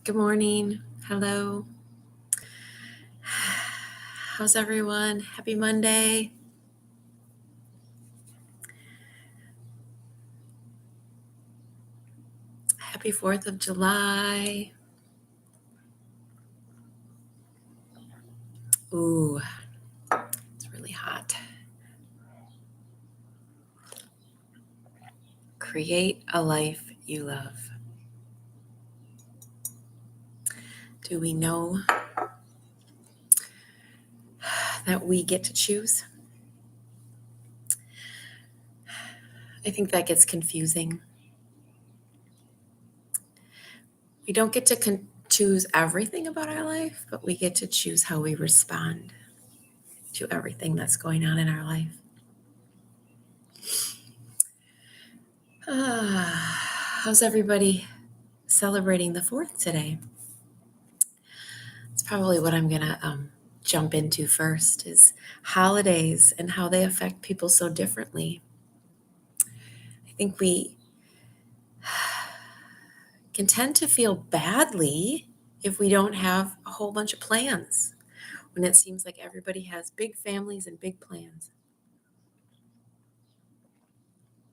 Good morning. Hello. How's everyone? Happy Monday. Happy 4th of July. Ooh, it's really hot. Create a life you love. Do we know that we get to choose? I think that gets confusing. We don't get to choose everything about our life, but we get to choose how we respond to everything that's going on in our life. How's everybody celebrating the 4th today? It's probably what I'm going to jump into first is holidays and how they affect people so differently. I think we can tend to feel badly if we don't have a whole bunch of plans, when it seems like everybody has big families and big plans.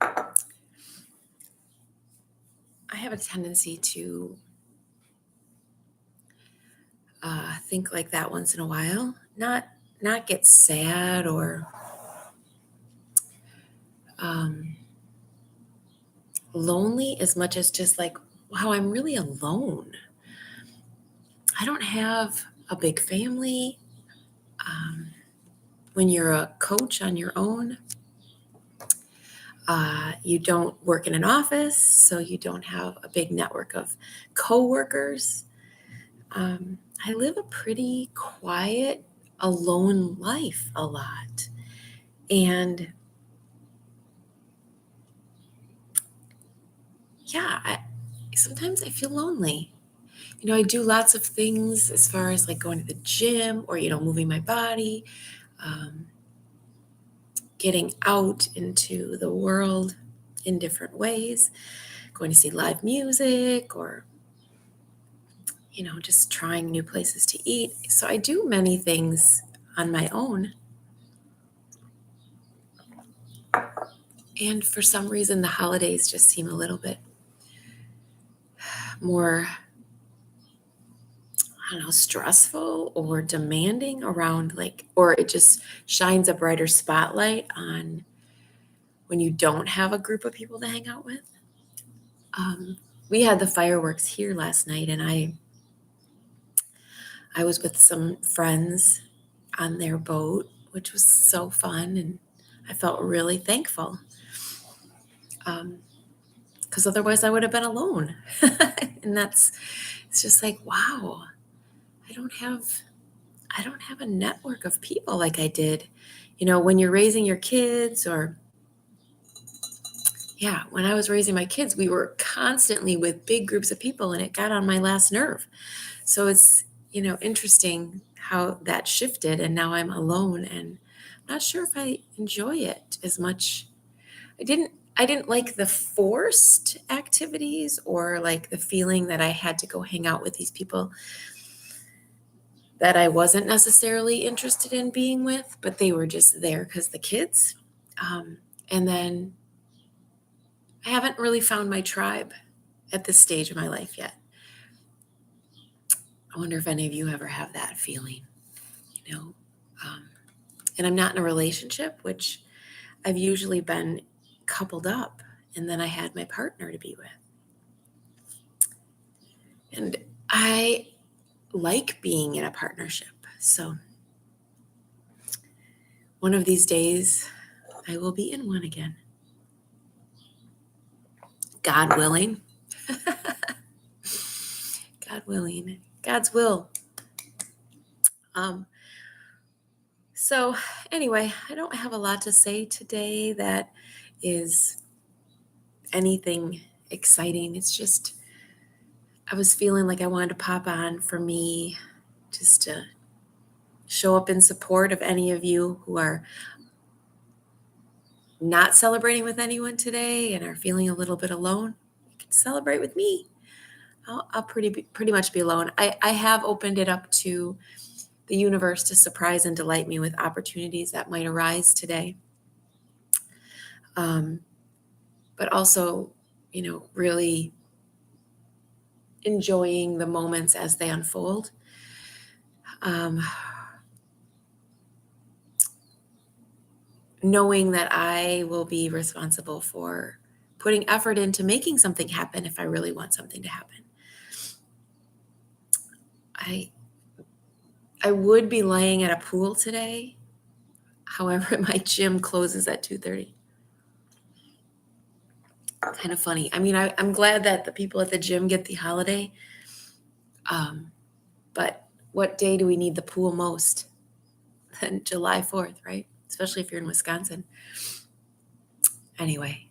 I have a tendency to think like that once in a while, not get sad or lonely as much as just like, wow, I'm really alone. I don't have a big family. When you're a coach on your own, you don't work in an office, so you don't have a big network of coworkers. I live a pretty quiet, alone life a lot. And yeah, sometimes I feel lonely. I do lots of things as far as like going to the gym or, moving my body, getting out into the world in different ways, going to see live music or, just trying new places to eat. So I do many things on my own. And for some reason, the holidays just seem a little bit more, I don't know, stressful or demanding around or it just shines a brighter spotlight on when you don't have a group of people to hang out with. We had the fireworks here last night, and I was with some friends on their boat, which was so fun, and I felt really thankful. Because otherwise I would have been alone. And it's just like, wow, I don't have a network of people like I did, when you're raising your kids when I was raising my kids, we were constantly with big groups of people and it got on my last nerve. So it's, interesting how that shifted and now I'm alone and I'm not sure if I enjoy it as much. I didn't like the forced activities or like the feeling that I had to go hang out with these people that I wasn't necessarily interested in being with, but they were just there because the kids. And then I haven't really found my tribe at this stage of my life yet. I wonder if any of you ever have that feeling, you know. And I'm not in a relationship, which I've usually been coupled up, and then I had my partner to be with. And I like being in a partnership. So one of these days, I will be in one again. God willing. God willing. God's will. So anyway, I don't have a lot to say today that is anything exciting. It's just, I was feeling like I wanted to pop on for me just to show up in support of any of you who are not celebrating with anyone today and are feeling a little bit alone. You can celebrate with me. I'll pretty much be alone. I have opened it up to the universe to surprise and delight me with opportunities that might arise today. But also, really enjoying the moments as they unfold. Knowing that I will be responsible for putting effort into making something happen if I really want something to happen. I would be laying at a pool today. However, my gym closes at 2:30. Kind of funny. I mean, I'm glad that the people at the gym get the holiday. But what day do we need the pool most? Than July 4th, right? Especially if you're in Wisconsin. Anyway,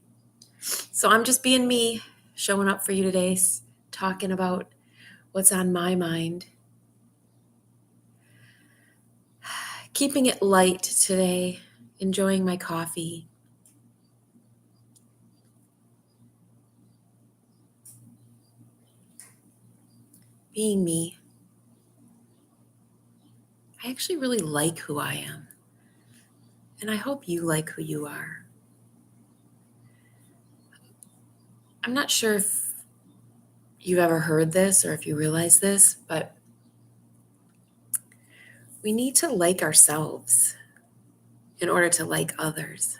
so I'm just being me, showing up for you today, talking about what's on my mind. Keeping it light today, enjoying my coffee. Being me. I actually really like who I am. And I hope you like who you are. I'm not sure if you've ever heard this or if you realize this, but we need to like ourselves in order to like others.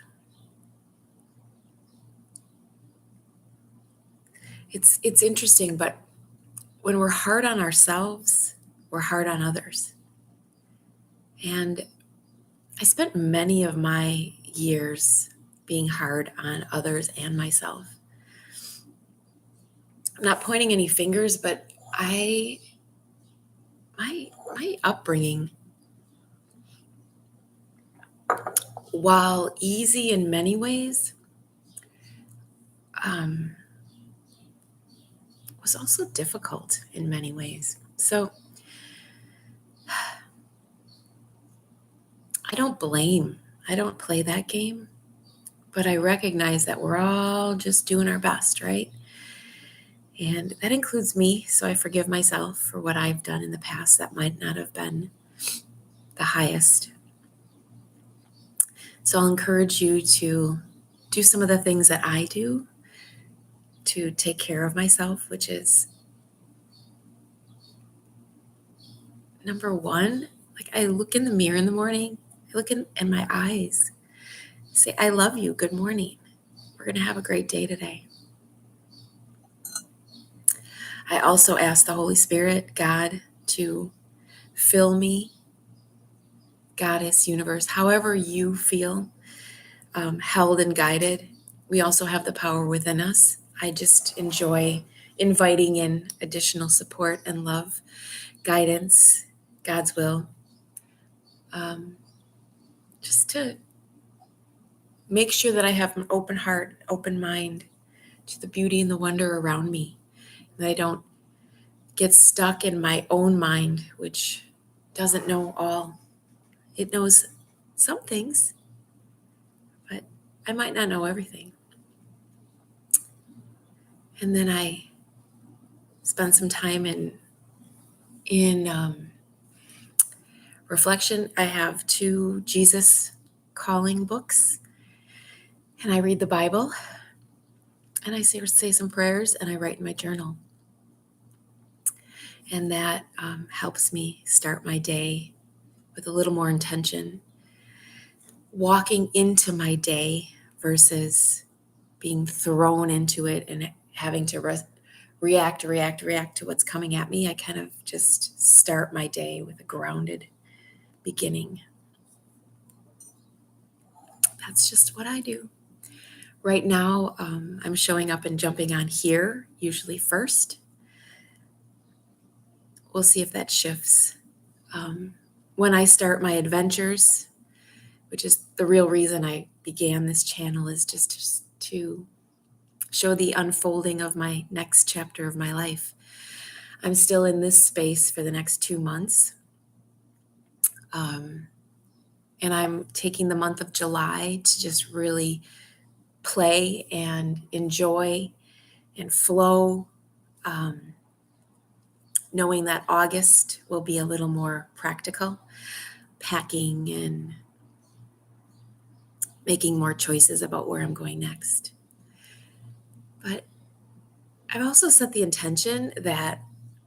It's interesting, but when we're hard on ourselves, we're hard on others. And I spent many of my years being hard on others and myself. I'm not pointing any fingers, but my upbringing, while easy in many ways, was also difficult in many ways. So I don't blame. I don't play that game, but I recognize that we're all just doing our best, right? And that includes me, so I forgive myself for what I've done in the past that might not have been the highest. So I'll encourage you to do some of the things that I do to take care of myself, which is number one, like I look in the mirror in the morning, I look in my eyes, say, I love you, good morning. We're going to have a great day today. I also ask the Holy Spirit, God, to fill me, Goddess, universe, however you feel held and guided. We also have the power within us. I just enjoy inviting in additional support and love, guidance, God's will, just to make sure that I have an open heart, open mind to the beauty and the wonder around me, that I don't get stuck in my own mind, which doesn't know all. It knows some things, but I might not know everything. And then I spend some time in reflection. I have 2 Jesus calling books, and I read the Bible, and I say some prayers, and I write in my journal. And that helps me start my day with a little more intention, walking into my day versus being thrown into it and having to react to what's coming at me. I kind of just start my day with a grounded beginning. That's just what I do. Right now, I'm showing up and jumping on here, usually first. We'll see if that shifts. When I start my adventures, which is the real reason I began this channel, is just to show the unfolding of my next chapter of my life. I'm still in this space for the next 2 months. And I'm taking the month of July to just really play and enjoy and flow. knowing that August will be a little more practical, packing and making more choices about where I'm going next. But I've also set the intention that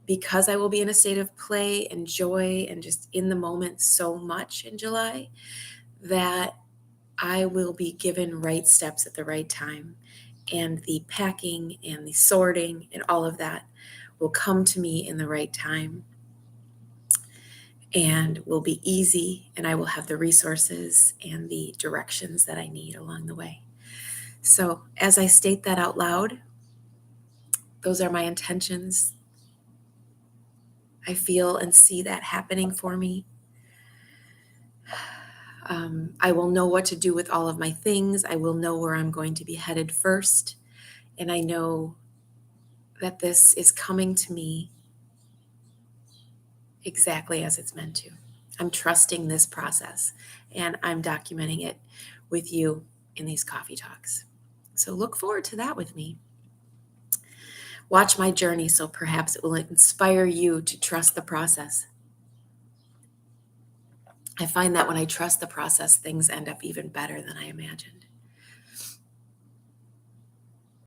because I will be in a state of play and joy and just in the moment so much in July, that I will be given right steps at the right time. And the packing and the sorting and all of that will come to me in the right time and will be easy, and I will have the resources and the directions that I need along the way. So, as I state that out loud, those are my intentions. I feel and see that happening for me. I will know what to do with all of my things. I will know where I'm going to be headed first. And I know that this is coming to me exactly as it's meant to. I'm trusting this process and I'm documenting it with you in these coffee talks. So look forward to that with me. Watch my journey so perhaps it will inspire you to trust the process. I find that when I trust the process, things end up even better than I imagined.